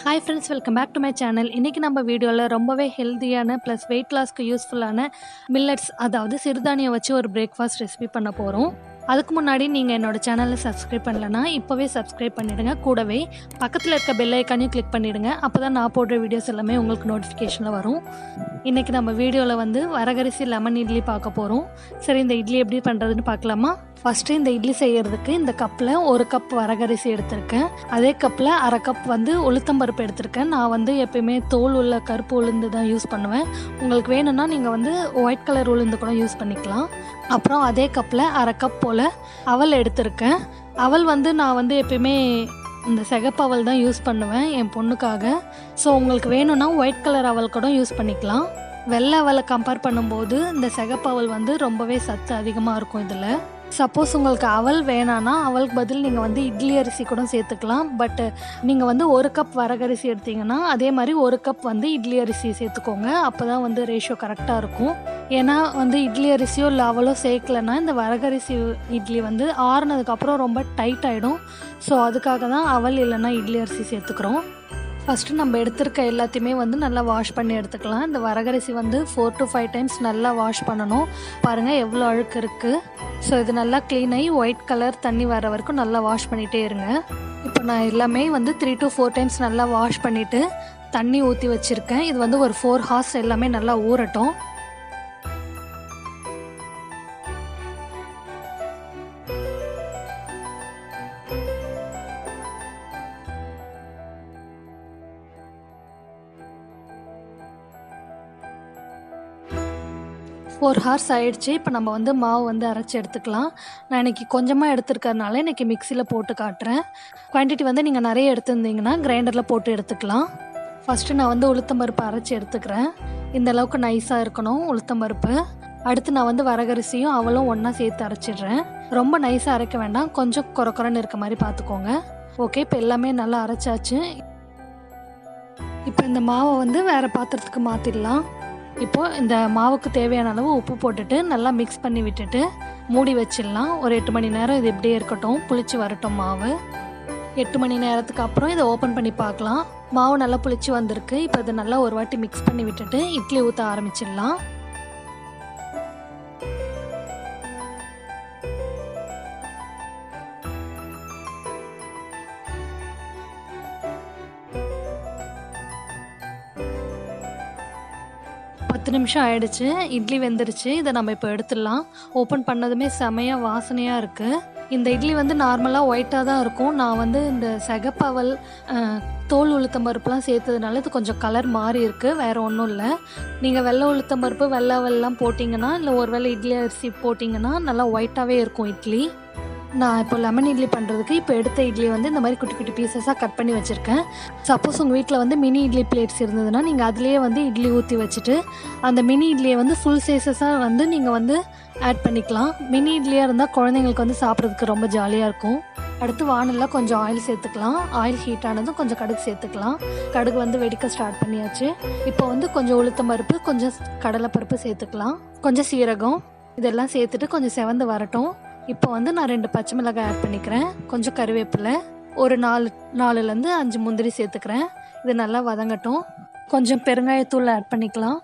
Hi friends, welcome back to my channel. இன்றைக்கி நம்ம வீடியோவில் ரொம்பவே ஹெல்த்தியான ப்ளஸ் வெயிட் லாஸ்க்கு யூஸ்ஃபுல்லான மில்லட்ஸ், அதாவது சிறுதானியம் வச்சு ஒரு பிரேக்ஃபாஸ்ட் ரெசிபி பண்ண போகிறோம். அதுக்கு முன்னாடி நீங்கள் என்னோடய சேனலை சப்ஸ்கிரைப் பண்ணலன்னா இப்போவே சப்ஸ்கிரைப் பண்ணிவிடுங்க. கூடவே பக்கத்தில் இருக்க பெல் ஐக்கானையும் கிளிக் பண்ணிவிடுங்க. அப்போ தான் நான் போடுற வீடியோஸ் எல்லாமே உங்களுக்கு நோட்டிஃபிகேஷனில் வரும். இன்றைக்கி நம்ம வீடியோவில் வந்து வரகரிசி லெமன் இட்லி பார்க்க போகிறோம். சரி, இந்த இட்லி எப்படி பண்ணுறதுன்னு பார்க்கலாமா? ஃபஸ்ட்டு இந்த இட்லி செய்கிறதுக்கு இந்த கப்பில் 1 கப் வரகரிசி எடுத்திருக்கேன். அதே கப்பில் 1/2 கப் வந்து உளுத்தம்பருப்பு எடுத்திருக்கேன். நான் வந்து எப்பயுமே தோல் உள்ள கருப்பு உளுந்து தான் யூஸ் பண்ணுவேன். உங்களுக்கு வேணும்னா நீங்கள் வந்து ஒயிட் கலர் உளுந்து கூட யூஸ் பண்ணிக்கலாம். அப்புறம் அதே கப்பில் 1/2 கப் போல் அவல் எடுத்திருக்கேன். அவல் வந்து நான் வந்து எப்பயுமே இந்த சிகப்பு அவல் தான் யூஸ் பண்ணுவேன் என் பொண்ணுக்காக. ஸோ உங்களுக்கு வேணும்னா ஒயிட் கலர் அவல் கூட யூஸ் பண்ணிக்கலாம். வெள்ளை அவலை கம்பேர் பண்ணும்போது இந்த சிகப்பு அவல் வந்து ரொம்பவே சத்து அதிகமாக இருக்கும் இதில். சப்போஸ் உங்களுக்கு அவல் வேணான்னா அவலுக்கு பதில் நீங்கள் வந்து இட்லி அரிசி கூட சேர்த்துக்கலாம். பட் நீங்கள் வந்து 1 கப் வரகரிசி எடுத்திங்கன்னா அதே மாதிரி 1 கப் வந்து இட்லி அரிசி சேர்த்துக்கோங்க. அப்போ தான் வந்து ரேஷியோ கரெக்டாக இருக்கும். ஏன்னா வந்து இட்லி அரிசியோ இல்லை அவலோ சேர்க்கலைன்னா இந்த வரகரிசி இட்லி வந்து ஆறுனதுக்கப்புறம் ரொம்ப டைட் ஆகிடும். ஸோ அதுக்காக தான் அவல் இல்லைன்னா இட்லி அரிசி சேர்த்துக்கிறோம். ஃபஸ்ட்டு நம்ம எடுத்துருக்க எல்லாத்தையுமே வந்து நல்லா வாஷ் பண்ணி எடுத்துக்கலாம். இந்த வரகரிசி வந்து 4 to 5 டைம்ஸ் நல்லா வாஷ் பண்ணணும். பாருங்கள் எவ்வளோ அழுக்கு இருக்குது. ஸோ இது நல்லா க்ளீன் ஆகி ஒயிட் கலர் தண்ணி வர வரைக்கும் நல்லா வாஷ் பண்ணிகிட்டே இருங்க. இப்போ நான் எல்லாமே வந்து 3 to 4 டைம்ஸ் நல்லா வாஷ் பண்ணிவிட்டு தண்ணி ஊற்றி வச்சுருக்கேன். இது வந்து ஒரு 4 hours எல்லாமே நல்லா ஊறட்டும். ஒரு 4 hours ஆகிடுச்சு. இப்போ நம்ம வந்து மாவு வந்து அரைச்சி எடுத்துக்கலாம். நான் இன்றைக்கி கொஞ்சமாக எடுத்துருக்கறனால இன்றைக்கி மிக்சியில் போட்டு காட்டுறேன். குவான்டிட்டி வந்து நீங்கள் நிறைய எடுத்துருந்தீங்கன்னா கிரைண்டரில் போட்டு எடுத்துக்கலாம். ஃபஸ்ட்டு நான் வந்து உளுத்தம்பருப்பு அரைச்சி எடுத்துக்கிறேன். இந்த அளவுக்கு நைஸாக இருக்கணும் உளுத்தம்பருப்பு. அடுத்து நான் வந்து வரகரிசியும் அவளும் ஒன்றா சேர்த்து அரைச்சிடுறேன். ரொம்ப நைஸாக அரைக்க வேண்டாம், கொஞ்சம் குறக்குறன்னு இருக்க மாதிரி பார்த்துக்கோங்க. ஓகே, இப்போ எல்லாமே நல்லா அரைச்சாச்சு. இப்போ இந்த மாவை வந்து வேறு பாத்திரத்துக்கு மாற்றிடலாம். இப்போது இந்த மாவுக்கு தேவையான அளவு உப்பு போட்டுட்டு நல்லா மிக்ஸ் பண்ணி விட்டுட்டு மூடி வச்சிடலாம். ஒரு 8 மணி நேரம் இது இப்படியே இருக்கட்டும், புளிச்சு வரட்டும் மாவு. 8 மணி நேரத்துக்கு அப்புறம் இதை ஓப்பன் பண்ணி பார்க்கலாம். மாவு நல்லா புளிச்சு வந்திருக்கு. இப்போ இதை நல்லா ஒரு வாட்டி மிக்ஸ் பண்ணி விட்டுட்டு இட்லி ஊற்ற ஆரம்பிச்சிடலாம். நிமிஷம் ஆயிடுச்சு. இட்லி வெந்துருச்சு. இதை நம்ம இப்போ எடுத்துடலாம். ஓப்பன் பண்ணதுமே செமையாக வாசனையாக இருக்குது. இந்த இட்லி வந்து நார்மலாக ஒயிட்டாக தான் இருக்கும். நான் வந்து இந்த சிகப்பவல் தோல் உளுத்தம்பருப்புலாம் சேர்த்ததுனால இது கொஞ்சம் கலர் மாறி இருக்குது, வேறு ஒன்றும் இல்லை. நீங்கள் வெள்ளை உளுத்தம்பருப்பு வெள்ளை அவல்லாம் போட்டிங்கன்னா இல்லை ஒரு வேளை இட்லி அரிசி போட்டிங்கன்னா நல்லா ஒயிட்டாகவே இருக்கும் இட்லி. நான் இப்போ லெமன் இட்லி பண்ணுறதுக்கு இப்போ எடுத்த இட்லி வந்து இந்த மாதிரி குட்டி குட்டி பீசஸாக கட் பண்ணி வச்சுருக்கேன். சப்போஸ் உங்கள் வீட்டில் வந்து மினி இட்லி பிளேட்ஸ் இருந்ததுன்னா நீங்கள் அதுலேயே வந்து இட்லி ஊற்றி வச்சுட்டு அந்த மினி இட்லியை வந்து ஃபுல் சைஸஸாக வந்து நீங்கள் வந்து ஆட் பண்ணிக்கலாம். மினி இட்லியாக இருந்தால் குழந்தைங்களுக்கு வந்து சாப்பிட்றதுக்கு ரொம்ப ஜாலியாக இருக்கும். அடுத்து வானலில் கொஞ்சம் ஆயில் சேர்த்துக்கலாம். ஆயில் ஹீட் ஆனதும் கொஞ்சம் கடுகு சேர்த்துக்கலாம். கடுகு வந்து வெடிக்க ஸ்டார்ட் பண்ணியாச்சு. இப்போ வந்து கொஞ்சம் உளுத்தம்பருப்பு, கொஞ்சம் கடலைப்பருப்பு சேர்த்துக்கலாம், கொஞ்சம் சீரகம், இதெல்லாம் சேர்த்துட்டு கொஞ்சம் செவந்து வரட்டும். இப்போ வந்து நான் 2 பச்சை மிளகாய் ஆட் பண்ணிக்கிறேன். கொஞ்சம் கருவேப்பிலை, ஒரு 4லேருந்து 5 முந்திரி சேர்த்துக்கிறேன். இது நல்லா வதங்கட்டும். கொஞ்சம் பெருங்காயத்தூள் ஆட் பண்ணிக்கலாம்.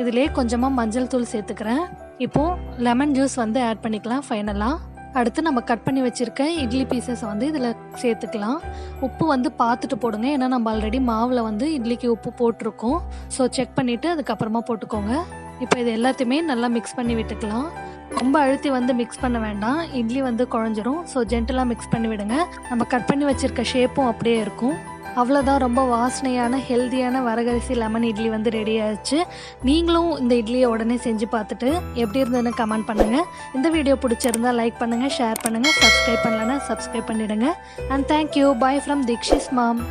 இதிலே கொஞ்சமாக மஞ்சள் தூள் சேர்த்துக்கிறேன். இப்போது லெமன் ஜூஸ் வந்து ஆட் பண்ணிக்கலாம் ஃபைனலாக. அடுத்து நம்ம கட் பண்ணி வச்சுருக்க இட்லி பீசஸ் வந்து இதில் சேர்த்துக்கலாம். உப்பு வந்து பார்த்துட்டு போடுங்க, ஏன்னா நம்ம ஆல்ரெடி மாவில் வந்து இட்லிக்கு உப்பு போட்டிருக்கோம். ஸோ செக் பண்ணிவிட்டு அதுக்கப்புறமா போட்டுக்கோங்க. இப்போ இது எல்லாத்தையுமே நல்லா மிக்ஸ் பண்ணி விட்டுக்கலாம். ரொம்ப அழுத்தி வந்து மிக்ஸ் பண்ண வேண்டாம், இட்லி வந்து குழஞ்சிரும். ஸோ ஜென்டலாக மிக்ஸ் பண்ணி விடுங்க. நம்ம கட் பண்ணி வச்சுருக்க ஷேப்பும் அப்படியே இருக்கும். அவ்வளோதான், ரொம்ப வாசனையான ஹெல்த்தியான வரகரிசி லெமன் இட்லி வந்து ரெடி ஆயிடுச்சு. நீங்களும் இந்த இட்லியை உடனே செஞ்சு பார்த்துட்டு எப்படி இருந்ததுன்னு கமெண்ட் பண்ணுங்கள். இந்த வீடியோ பிடிச்சிருந்தால் லைக் பண்ணுங்கள், ஷேர் பண்ணுங்கள், சப்ஸ்கிரைப் பண்ணலன்னா சப்ஸ்கிரைப் பண்ணிவிடுங்க. And thank you. Bye from Deekshis mom.